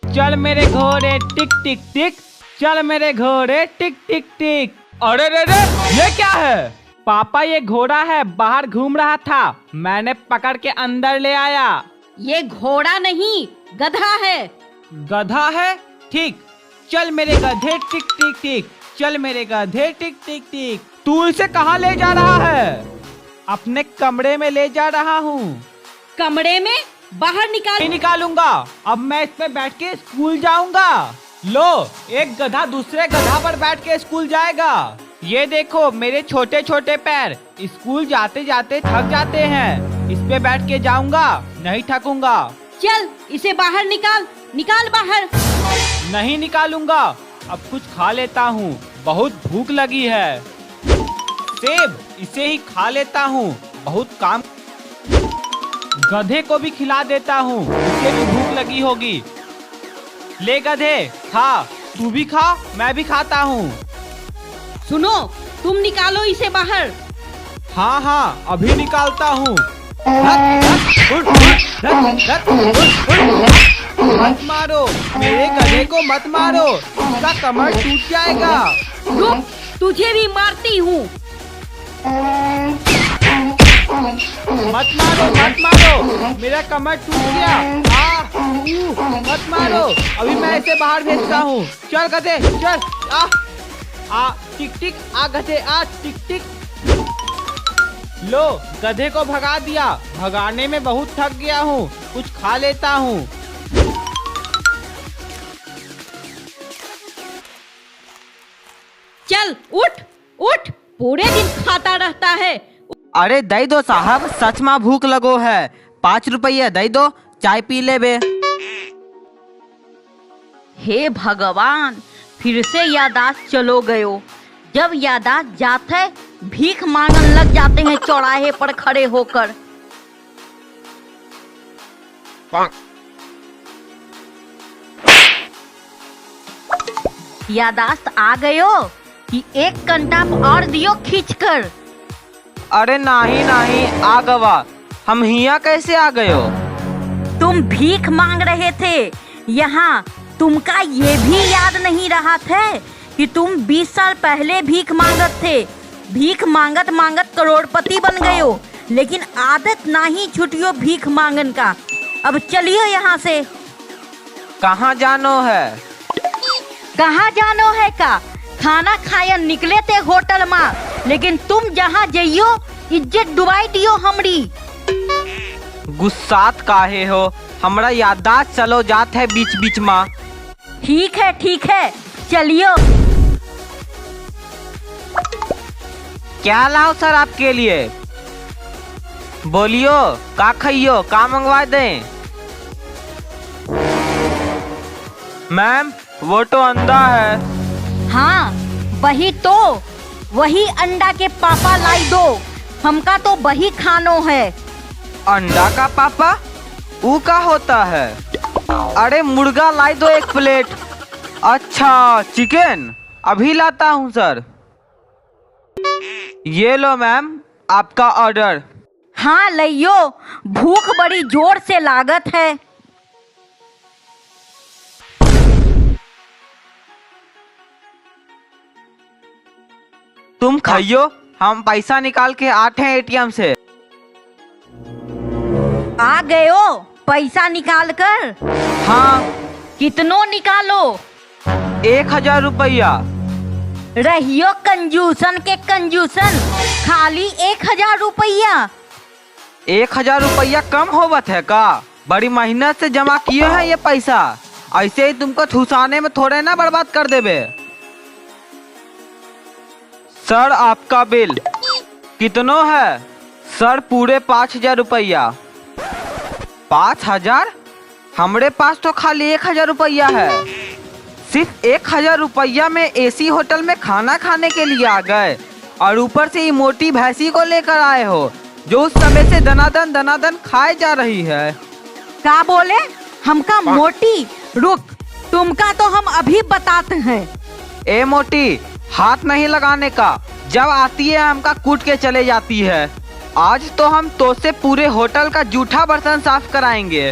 चल मेरे घोड़े टिक टिक टिक, चल मेरे घोड़े टिक टिक टिक। अरे रे रे, ये क्या है? पापा ये घोड़ा है, बाहर घूम रहा था, मैंने पकड़ के अंदर ले आया। ये घोड़ा नहीं, गधा है। गधा है? ठीक, चल मेरे गधे टिक टिक टिक, चल मेरे गधे टिक टिक टिक। तू इसे कहाँ ले जा रहा है? अपने कमरे में ले जा रहा हूँ। कमरे में? बाहर निकाल। नहीं निकालूंगा, अब मैं इस पे बैठ के स्कूल जाऊंगा। लो, एक गधा दूसरे गधा पर बैठ के स्कूल जाएगा। ये देखो मेरे छोटे छोटे पैर स्कूल जाते जाते थक जाते हैं, इस पे बैठ के जाऊंगा, नहीं थकूंगा। चल इसे बाहर निकाल, निकाल बाहर। नहीं निकालूंगा, अब कुछ खा लेता हूँ, बहुत भूख लगी है। सेब, इसे ही खा लेता हूँ, बहुत काम। गधे को भी खिला देता हूँ, उसे भी भूख लगी होगी। ले गधे, खा, तू भी खा, मैं भी खाता हूँ। सुनो, तुम निकालो इसे बाहर। हाँ हाँ, अभी निकालता हूँ। मत मारो, मेरे गधे को मत मारो, उसका कमर टूट जाएगा। रुक, तुझे भी मारती हूँ। मत मारो, मत मारो, मेरा कमर टूट गया। मत मारो, अभी मैं इसे बाहर भेजता हूँ। चल गधे, चल। टिक टिक, आ गधे आ, टिक टिक। लो, गधे को भगा दिया, भगाने में बहुत थक गया हूँ, कुछ खा लेता हूँ। चल उठ, उठ, पूरे दिन खाता रहता है। अरे दई दो साहब, सच में भूख लगो है, 5 रुपये दई दो, चाय पी ले बे। हे भगवान, फिर से यादाश्त चलो गयो। जब यादाश्त जात है, भीख मांगन लग जाते हैं चौराहे पर खड़े होकर। यादाश्त आ गयो कि 1 घंटा और दियो खींचकर। अरे नहीं नहीं, आ गवा, हम हिया कैसे आ गयो? तुम भीख मांग रहे थे यहाँ, तुमका ये भी याद नहीं रहा था कि तुम 20 साल पहले भीख मांगत थे। भीख मांगत मांगत करोड़पति बन गए हो, लेकिन आदत नहीं छुटियो भीख मांगन का। अब चलियो यहाँ से। कहाँ जानो है? कहाँ जानो है का? खाना खाया निकले थे होटल में, लेकिन तुम जहाँ जाइयो इज्जत डुबाई दियो हमरी। गुस्सात काहे हो? हमरा यादाश्त चलो जात है बीच बीच में। ठीक है, चलियो। क्या लाओ सर आपके लिए? बोलियो, का खाइयो, का मंगवा दें? मैम, वो तो अंडा है। हाँ, वही अंडा के पापा लाई दो, हमका तो वही खानो है। अंडा का पापा? वो का होता है? अरे मुर्गा लाई दो 1 प्लेट। अच्छा, चिकन अभी लाता हूँ सर। ये लो मैम, आपका ऑर्डर। हाँ लइयो, भूख बड़ी जोर से लागत है। तुम खाइयो, हम पैसा निकाल के आते हैं एटीएम से। आ गए हो पैसा निकाल कर? हाँ। कितनो निकालो? 1000 रुपया। रहियो कंजूसन के कंजूसन, खाली 1000 रुपया। 1000 रुपया कम होवत है का? बड़ी मेहनत से जमा किए हैं ये पैसा, ऐसे ही तुमको ठुसाने में थोड़े ना बर्बाद कर देवे। सर आपका बिल कितनो है? सर पूरे 5000 रुपया। 5000? हमरे पास तो खाली 1000 रुपया है। सिर्फ 1000 रुपया में एसी होटल में खाना खाने के लिए आ गए, और ऊपर से ये मोटी भैंसी को लेकर आए हो जो उस समय से दनादन खाए जा रही है। का बोले? हमका मोटी? रुक, तुमका तो हम अभी बताते हैं। ए मोटी, हाथ नहीं लगाने का, जब आती है हमका कूट के चले जाती है। आज तो हम तो से पूरे होटल का जूठा बर्तन साफ कराएंगे।